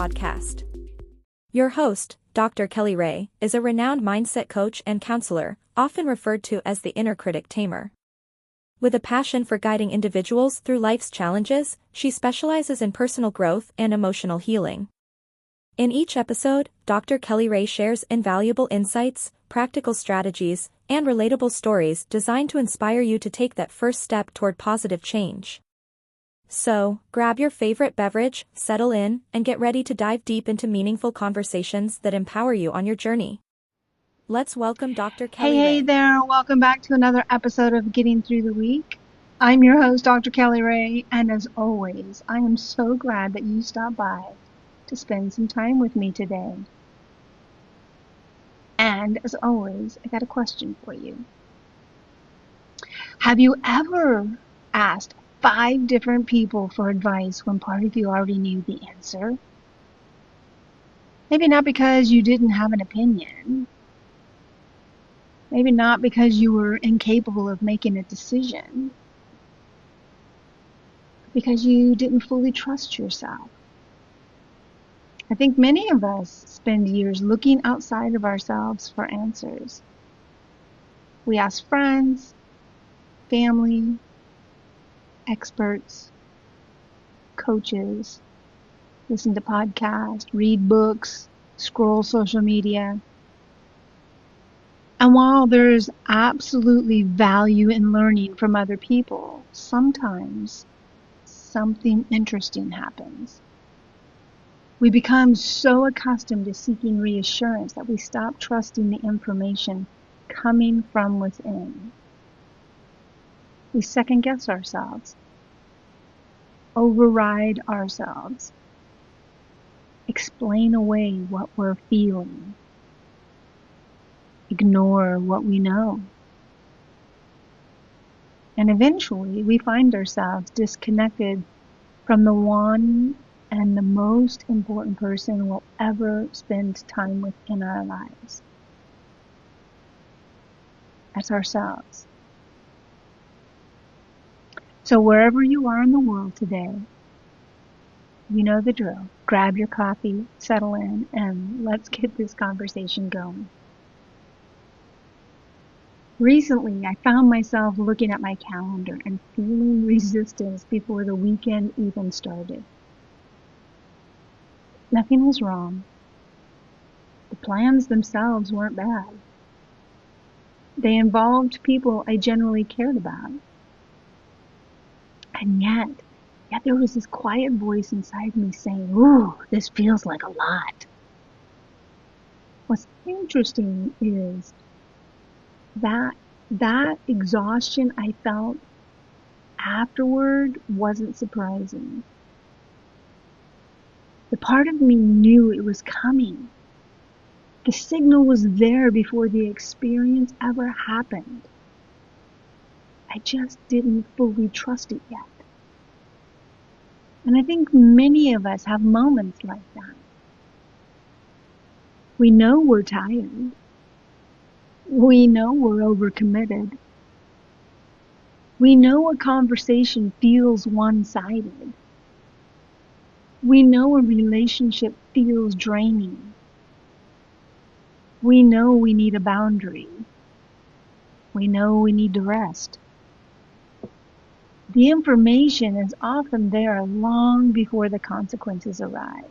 podcast. Your host, Dr. KellyRae, is a renowned mindset coach and counselor, often referred to as the inner critic tamer. With a passion for guiding individuals through life's challenges, she specializes in personal growth and emotional healing. In each episode, Dr. KellyRae shares invaluable insights, practical strategies, and relatable stories designed to inspire you to take that first step toward positive change. So, grab your favorite beverage, settle in, and get ready to dive deep into meaningful conversations that empower you on your journey. Let's welcome Dr. KellyRae. Hey there, welcome back to another episode of Getting Through the Week. I'm your host, Dr. KellyRae, and as always, I am so glad that you stopped by to spend some time with me today. And as always, I got a question for you. Have you ever asked 5 different people for advice when part of you already knew the answer? Maybe not because you didn't have an opinion. Maybe not because you were incapable of making a decision. Because you didn't fully trust yourself. I think many of us spend years looking outside of ourselves for answers. We ask friends, family, experts, coaches, listen to podcasts, read books, scroll social media. And while there's absolutely value in learning from other people, sometimes something interesting happens. We become so accustomed to seeking reassurance that we stop trusting the information coming from within. We second guess ourselves, override ourselves, explain away what we're feeling, ignore what we know. And eventually we find ourselves disconnected from the one and the most important person we'll ever spend time with in our lives. That's ourselves. So wherever you are in the world today, you know the drill. Grab your coffee, settle in, and let's get this conversation going. Recently, I found myself looking at my calendar and feeling resistance before the weekend even started. Nothing was wrong. The plans themselves weren't bad. They involved people I generally cared about. And yet there was this quiet voice inside me saying, "Ooh, this feels like a lot." What's interesting is that exhaustion I felt afterward wasn't surprising. The part of me knew it was coming. The signal was there before the experience ever happened. I just didn't fully trust it yet. And I think many of us have moments like that. We know we're tired. We know we're overcommitted. We know a conversation feels one-sided. We know a relationship feels draining. We know we need a boundary. We know we need to rest. The information is often there long before the consequences arrive.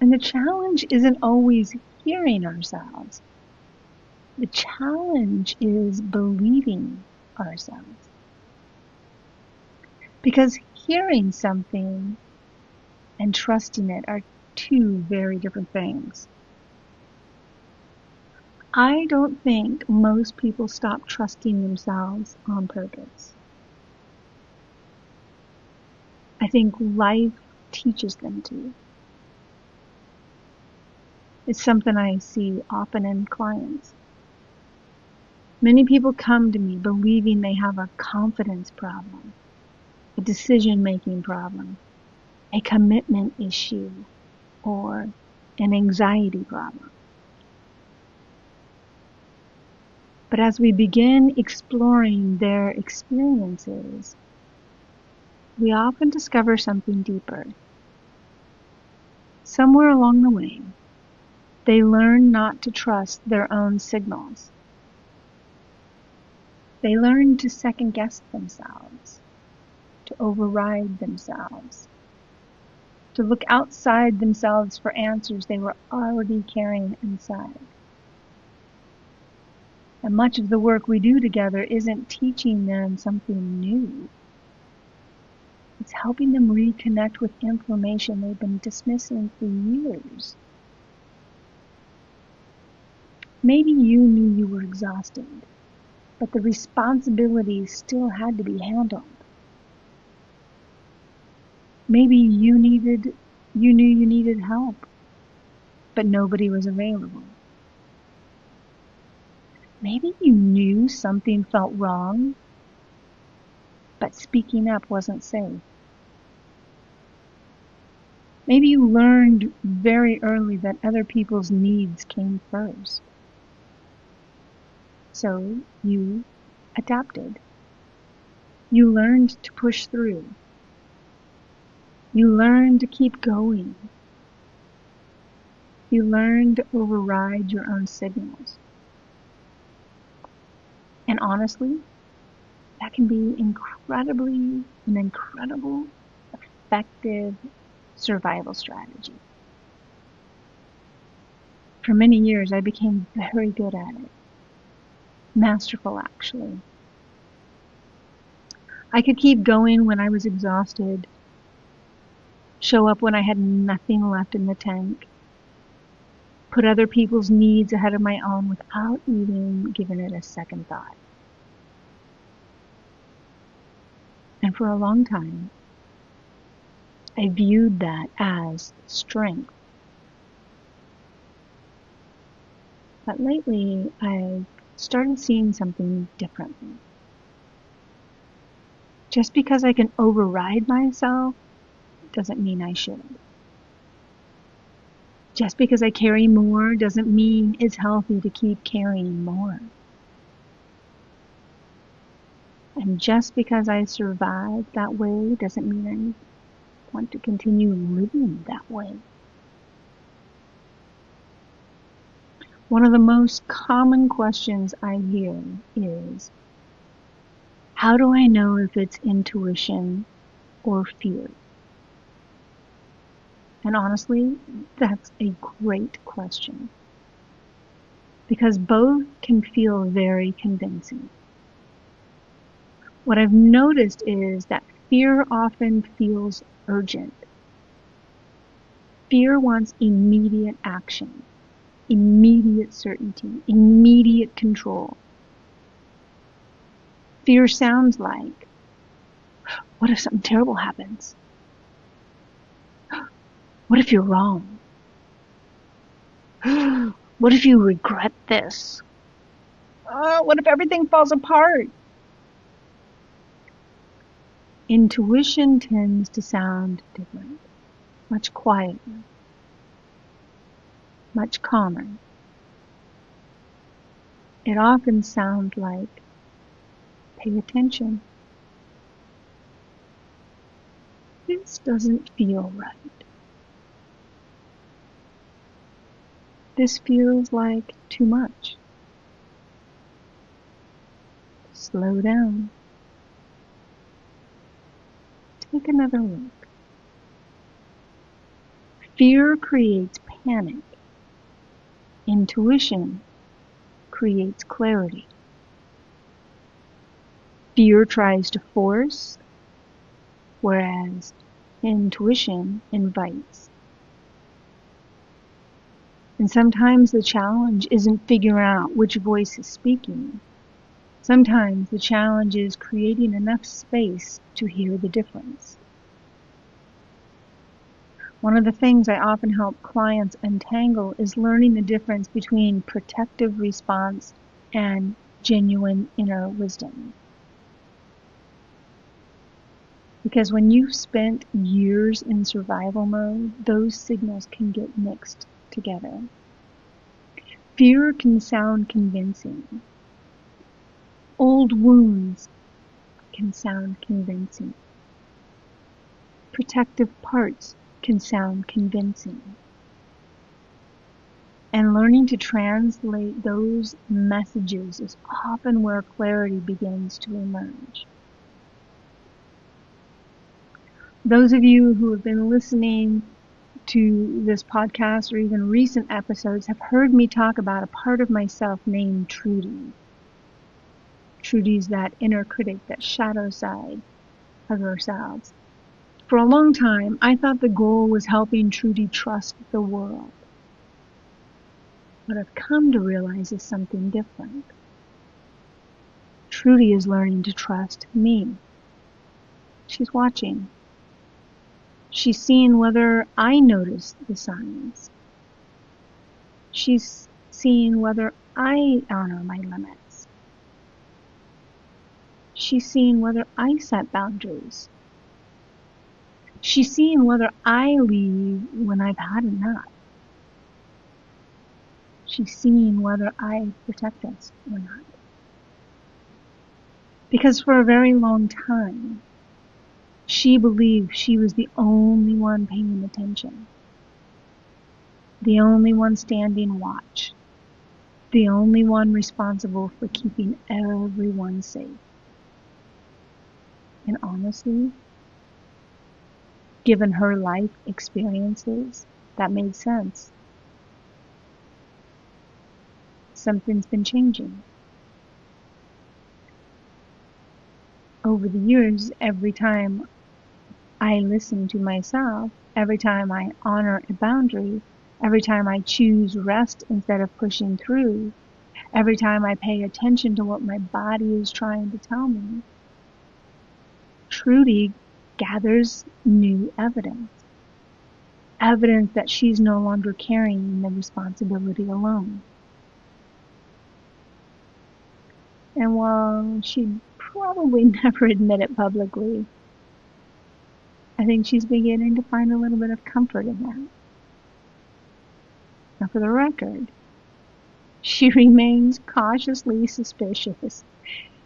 And the challenge isn't always hearing ourselves. The challenge is believing ourselves. Because hearing something and trusting it are 2 very different things. I don't think most people stop trusting themselves on purpose. I think life teaches them to. It's something I see often in clients. Many people come to me believing they have a confidence problem, a decision-making problem, a commitment issue, or an anxiety problem. But as we begin exploring their experiences, we often discover something deeper. Somewhere along the way, they learn not to trust their own signals. They learn to second-guess themselves, to override themselves, to look outside themselves for answers they were already carrying inside. And much of the work we do together isn't teaching them something new. It's helping them reconnect with information they've been dismissing for years. Maybe you knew you were exhausted, but the responsibilities still had to be handled. Maybe you knew you needed help, but nobody was available. Maybe you knew something felt wrong, but speaking up wasn't safe. Maybe you learned very early that other people's needs came first. So you adapted. You learned to push through. You learned to keep going. You learned to override your own signals. And honestly, that can be an incredible, effective survival strategy. For many years, I became very good at it. Masterful, actually. I could keep going when I was exhausted, show up when I had nothing left in the tank, put other people's needs ahead of my own without even giving it a second thought. And for a long time, I viewed that as strength. But lately, I've started seeing something differently. Just because I can override myself doesn't mean I should. Just because I carry more doesn't mean it's healthy to keep carrying more. And just because I survived that way doesn't mean I want to continue living that way. One of the most common questions I hear is, how do I know if it's intuition or fear? And honestly, that's a great question, because both can feel very convincing. What I've noticed is that fear often feels urgent. Fear wants immediate action, immediate certainty, immediate control. Fear sounds like, what if something terrible happens? What if you're wrong? What if you regret this? What if everything falls apart? Intuition tends to sound different, much quieter, much calmer. It often sounds like, pay attention. This doesn't feel right. This feels like too much. Slow down. Take another look. Fear creates panic. Intuition creates clarity. Fear tries to force, whereas intuition invites. And sometimes the challenge isn't figuring out which voice is speaking. Sometimes the challenge is creating enough space to hear the difference. One of the things I often help clients untangle is learning the difference between protective response and genuine inner wisdom. Because when you've spent years in survival mode, those signals can get mixed together. Fear can sound convincing. Old wounds can sound convincing. Protective parts can sound convincing. And learning to translate those messages is often where clarity begins to emerge. Those of you who have been listening to this podcast or even recent episodes have heard me talk about a part of myself named Trudy. Trudy's that inner critic, that shadow side of ourselves. For a long time, I thought the goal was helping Trudy trust the world. What I've come to realize is something different. Trudy is learning to trust me. She's watching. She's seeing whether I notice the signs. She's seeing whether I honor my limits. She's seeing whether I set boundaries. She's seeing whether I leave when I've had enough. She's seeing whether I protect us or not. Because for a very long time, she believed she was the only one paying attention, the only one standing watch, the only one responsible for keeping everyone safe. And honestly, given her life experiences, that made sense. Something's been changing. Over the years, every time I listen to myself, every time I honor a boundary, every time I choose rest instead of pushing through, every time I pay attention to what my body is trying to tell me, Trudy gathers new evidence. Evidence that she's no longer carrying the responsibility alone. And while she'd probably never admit it publicly, I think she's beginning to find a little bit of comfort in that. Now, for the record, she remains cautiously suspicious,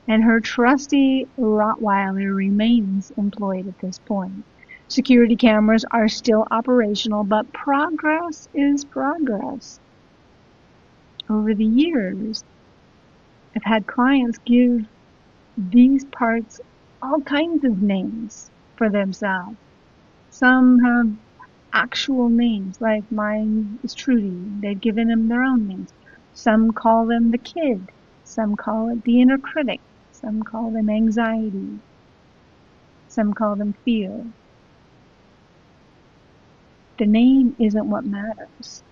and her trusty Rottweiler remains employed at this point. Security cameras are still operational, but progress is progress. Over the years, I've had clients give these parts all kinds of names for themselves. Some have actual names, like mine is Trudy. They've given them their own names. Some call them the kid. Some call it the inner critic. Some call them anxiety. Some call them fear. The name isn't what matters.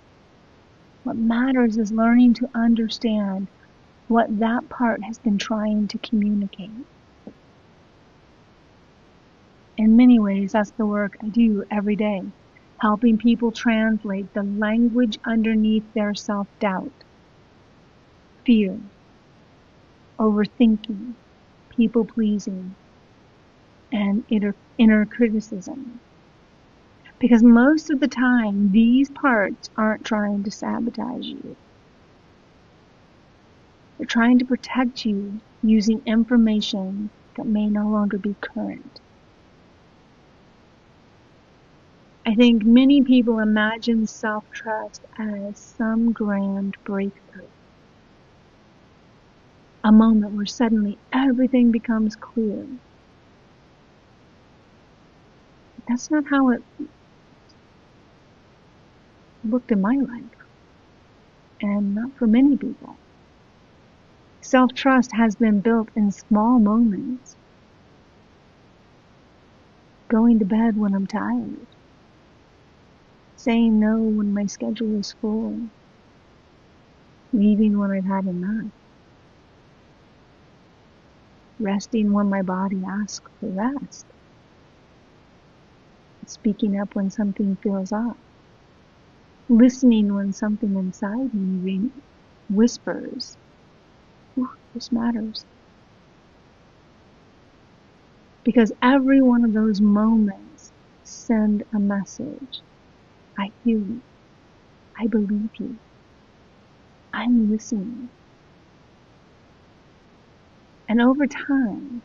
What matters is learning to understand what that part has been trying to communicate. In many ways, that's the work I do every day, helping people translate the language underneath their self-doubt, fear, overthinking, people-pleasing, and inner criticism. Because most of the time, these parts aren't trying to sabotage you. They're trying to protect you using information that may no longer be current. I think many people imagine self-trust as some grand breakthrough. A moment where suddenly everything becomes clear. That's not how it looked in my life, and not for many people. Self-trust has been built in small moments. Going to bed when I'm tired. Saying no when my schedule is full. Leaving when I've had enough. Resting when my body asks for rest. Speaking up when something feels off. Listening when something inside me whispers, "Ooh, this matters." Because every one of those moments send a message. I hear you. I believe you. I'm listening. And over time,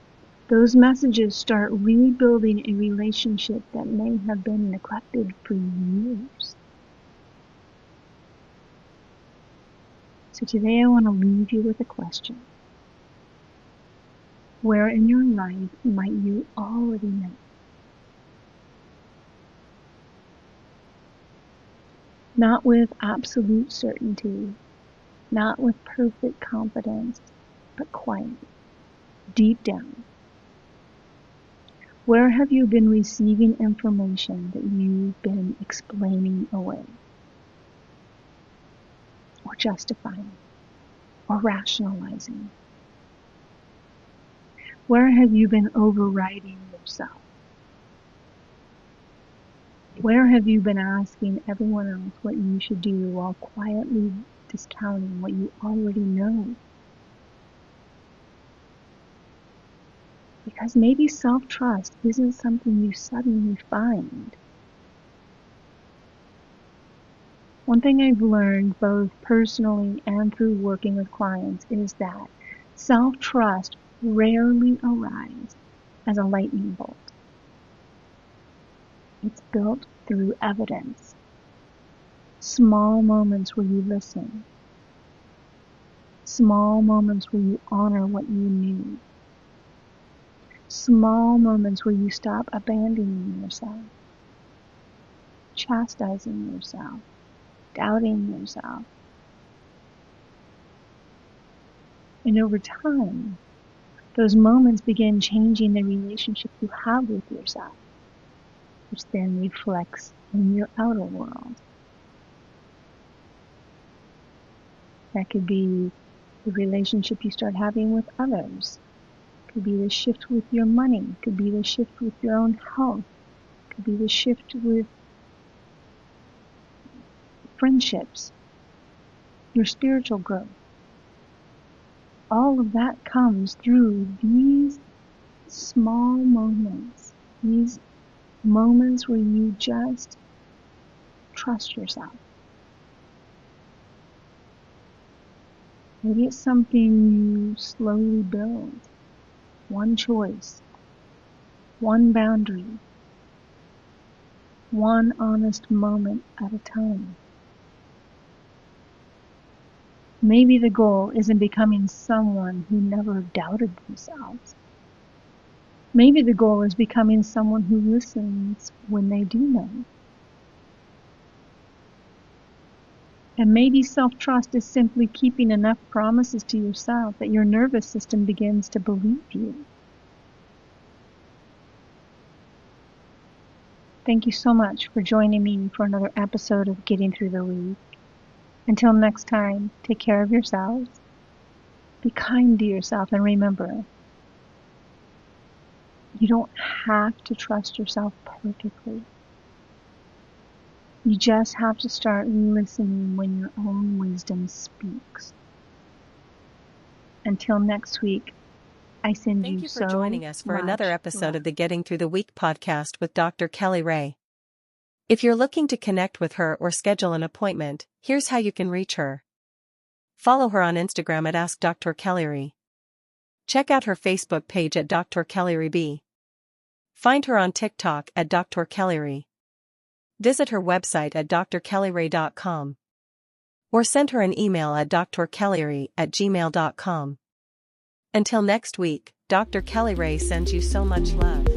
those messages start rebuilding a relationship that may have been neglected for years. So today I want to leave you with a question. Where in your life might you already know? Not with absolute certainty, not with perfect confidence, but quiet, deep down. Where have you been receiving information that you've been explaining away, or justifying, or rationalizing? Where have you been overriding yourself? Where have you been asking everyone else what you should do while quietly discounting what you already know? Because maybe self-trust isn't something you suddenly find. One thing I've learned both personally and through working with clients is that self-trust rarely arrives as a lightning bolt. It's built through evidence. Small moments where you listen. Small moments where you honor what you knew. Small moments where you stop abandoning yourself, chastising yourself, doubting yourself. And over time, those moments begin changing the relationship you have with yourself, which then reflects in your outer world. That could be the relationship you start having with others. Could be the shift with your money. Could be the shift with your own health. Could be the shift with friendships, your spiritual growth. All of that comes through these small moments, these moments where you just trust yourself. Maybe it's something you slowly build. One choice, one boundary, one honest moment at a time. Maybe the goal isn't becoming someone who never doubted themselves. Maybe the goal is becoming someone who listens when they do know. And maybe self-trust is simply keeping enough promises to yourself that your nervous system begins to believe you. Thank you so much for joining me for another episode of Getting Through the Week. Until next time, take care of yourselves. Be kind to yourself, and remember, you don't have to trust yourself perfectly. You just have to start listening when your own wisdom speaks. Until next week, I send Thank you you for so joining us for another much episode love. of the Getting Through the Week podcast with Dr. KellyRae. If you're looking to connect with her or schedule an appointment, here's how you can reach her. Follow her on Instagram at AskDrKellyRae. Check out her Facebook page at Dr. KellyRae. Find her on TikTok at Dr. KellyRae. Visit her website at drkellyrae.com. Or send her an email at drkellyrae@gmail.com. Until next week, Dr. KellyRae sends you so much love.